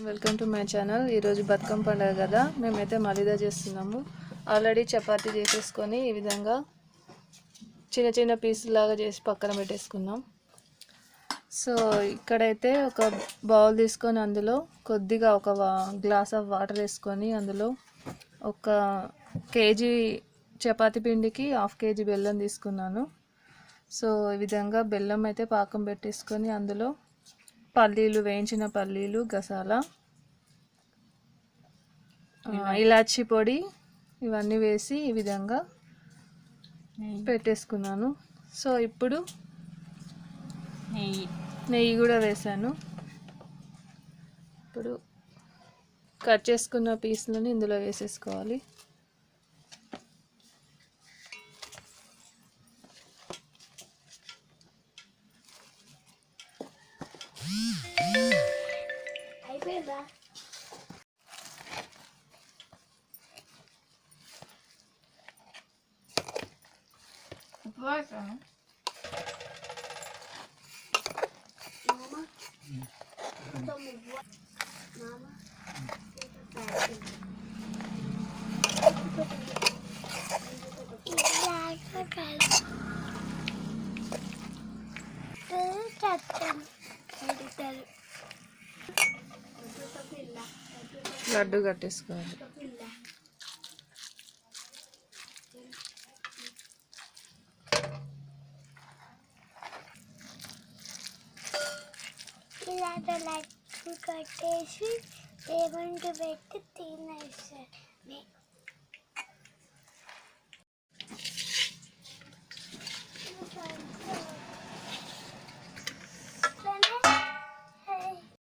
Welcome to my channel. ఈరోజు బతుకమ్మ పండుగ కదా, మేమైతే మలిదా చేస్తున్నాము. ఆల్రెడీ చపాతీ చేసేసుకొని ఈ విధంగా చిన్న చిన్న పీసులాగా చేసి పక్కన పెట్టేసుకున్నాం. సో ఇక్కడైతే ఒక బౌల్ తీసుకొని అందులో కొద్దిగా ఒక గ్లాస్ ఆఫ్ వాటర్ వేసుకొని అందులో ఒక కేజీ చపాతీ పిండికి 1/2 కేజీ బెల్లం తీసుకున్నాను. సో ఈ విధంగా బెల్లం అయితే పాకం పెట్టేసుకొని అందులో పల్లీలు, వేయించిన పల్లీలు, గసాల, ఇలాచి పొడి ఇవన్నీ వేసి ఈ విధంగా పెట్టేసుకున్నాను. సో ఇప్పుడు నెయ్యి కూడా వేసాను. ఇప్పుడు కట్ చేసుకున్న పీసులని ఇందులో వేసేసుకోవాలి. లడ్డు కట్టేసుకోవాలి. ఇలా లడ్డు కట్టేసి దేవునికి పెట్టి తినేసాను.